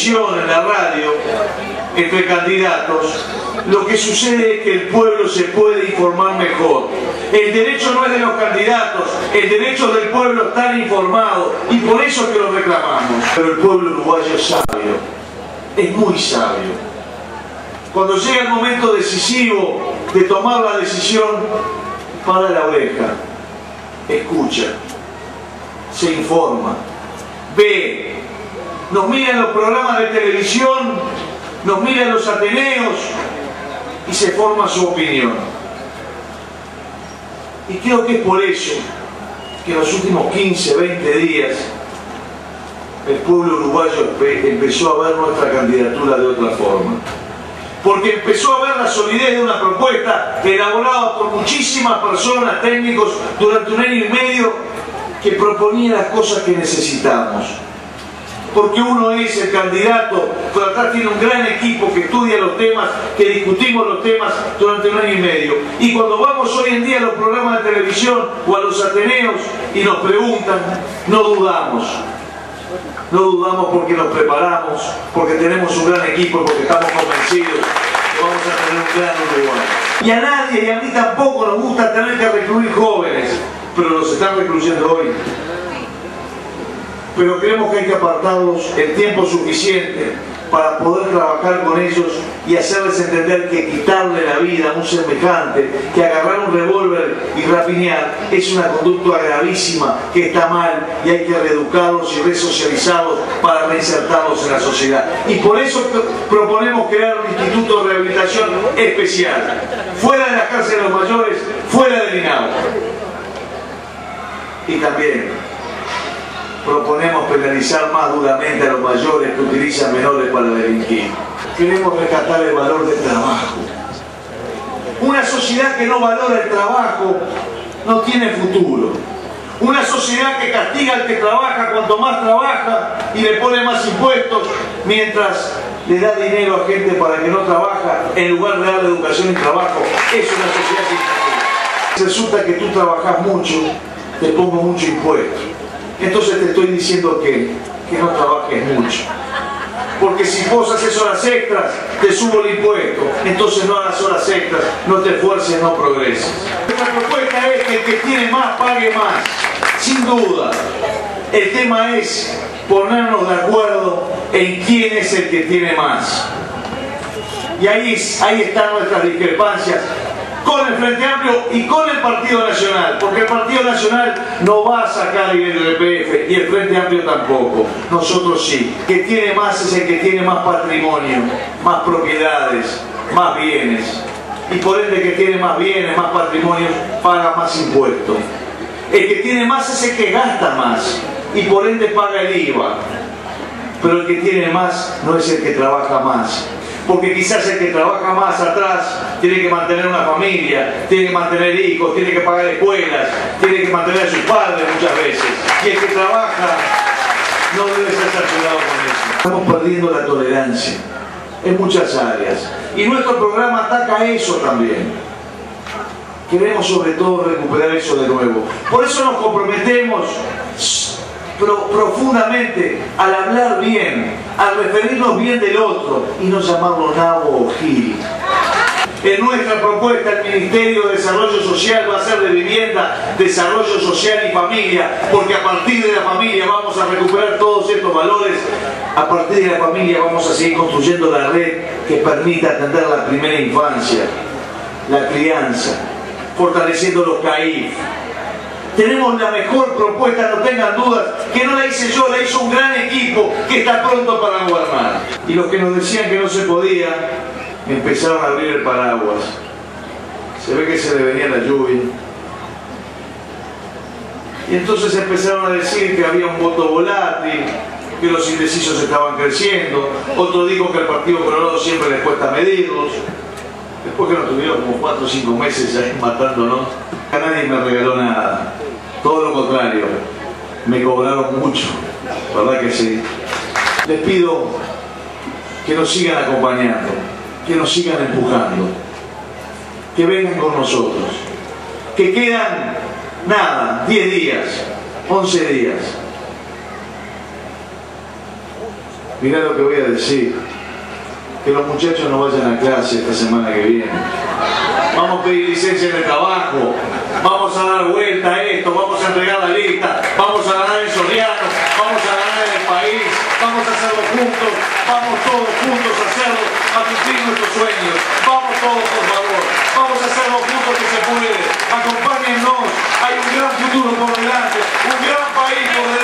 televisión, en la radio, entre candidatos, lo que sucede es que el pueblo se puede informar mejor. El derecho no es de los candidatos, el derecho del pueblo estar informado, y por eso es que lo reclamamos. Pero el pueblo uruguayo es sabio, es muy sabio. Cuando llega el momento decisivo de tomar la decisión, para la oreja, escucha, se informa, ve, nos mira en los programas de televisión, nos mira en los ateneos y se forma su opinión. Y creo que es por eso que en los últimos 15, 20 días el pueblo uruguayo empezó a ver nuestra candidatura de otra forma. Porque empezó a ver la solidez de una propuesta elaborada por muchísimas personas, técnicos, durante 1 año y medio, que proponía las cosas que necesitamos. Porque uno es el candidato, pero atrás tiene un gran equipo que estudia los temas, que discutimos los temas durante 1 año y medio. Y cuando vamos hoy en día a los programas de televisión o a los ateneos y nos preguntan, no dudamos. No dudamos porque nos preparamos, porque tenemos un gran equipo, porque estamos convencidos que vamos a tener un gran Uruguay. Y a nadie, y a mí tampoco nos gusta tener que recluir jóvenes, pero los están recluyendo hoy. Pero creemos que hay que apartarlos el tiempo suficiente para poder trabajar con ellos y hacerles entender que quitarle la vida a un semejante, que agarrar un revólver y rapiñar, es una conducta gravísima, que está mal, y hay que reeducarlos y resocializarlos para reinsertarlos en la sociedad. Y por eso proponemos crear un instituto de rehabilitación especial, fuera de las cárceles de los mayores, fuera del INAU. Y también proponemos penalizar más duramente a los mayores que utilizan menores para delinquir. Queremos rescatar el valor del trabajo. Una sociedad que no valora el trabajo no tiene futuro. Una sociedad que castiga al que trabaja cuanto más trabaja y le pone más impuestos, mientras le da dinero a gente para que no trabaja, en lugar de darle educación y trabajo, es una sociedad que resulta que tú trabajas mucho, te pongo mucho impuesto. Entonces te estoy diciendo que no trabajes mucho. Porque si vos haces horas extras, te subo el impuesto. Entonces no hagas horas extras, no te esfuerces, no progreses. Nuestra propuesta es que el que tiene más pague más, sin duda. El tema es ponernos de acuerdo en quién es el que tiene más. Y ahí están nuestras discrepancias con el Frente Amplio y con el Partido Nacional, porque el Partido Nacional no va a sacar el IRPF y el Frente Amplio tampoco. Nosotros sí. El que tiene más es el que tiene más patrimonio, más propiedades, más bienes. Y por ende, el que tiene más bienes, más patrimonio, paga más impuestos. El que tiene más es el que gasta más y por ende paga el IVA. Pero el que tiene más no es el que trabaja más. Porque quizás el que trabaja más atrás tiene que mantener una familia, tiene que mantener hijos, tiene que pagar escuelas, tiene que mantener a sus padres muchas veces. Y el que trabaja no debe ser sancionado con eso. Estamos perdiendo la tolerancia en muchas áreas. Y nuestro programa ataca eso también. Queremos sobre todo recuperar eso de nuevo. Por eso nos comprometemos profundamente al hablar bien, al referirnos bien del otro y no llamarlo nabo o gil. En nuestra propuesta el Ministerio de Desarrollo Social va a ser de vivienda, desarrollo social y familia, porque a partir de la familia vamos a recuperar todos estos valores. A partir de la familia vamos a seguir construyendo la red que permita atender la primera infancia, la crianza, fortaleciendo los CAIF. Tenemos la mejor propuesta, no tengan dudas, que no la hice yo, la hizo un gran equipo que está pronto para gobernar. Y los que nos decían que no se podía, empezaron a abrir el paraguas. Se ve que se le venía la lluvia. Y entonces empezaron a decir que había un voto volátil, que los indecisos estaban creciendo. Otro dijo que al Partido Colorado siempre les cuesta medirlos. Después que nos tuvieron como 4 o 5 meses ahí matándonos, a nadie me regaló nada. Todo lo contrario, me cobraron mucho, ¿verdad que sí? Les pido que nos sigan acompañando, que nos sigan empujando, que vengan con nosotros, que quedan, nada, 10 días, 11 días. Mirá lo que voy a decir. Que los muchachos no vayan a clase esta semana que viene. Vamos a pedir licencia en el trabajo. Vamos a dar vuelta a esto. Vamos a entregar la lista. Vamos a ganar en Soriano. Vamos a ganar en el país. Vamos a hacerlo juntos. Vamos todos juntos a hacerlo. A cumplir nuestros sueños. Vamos todos, por favor. Vamos a hacerlo juntos que se puede. Acompáñennos. Hay un gran futuro por delante. Un gran país por delante.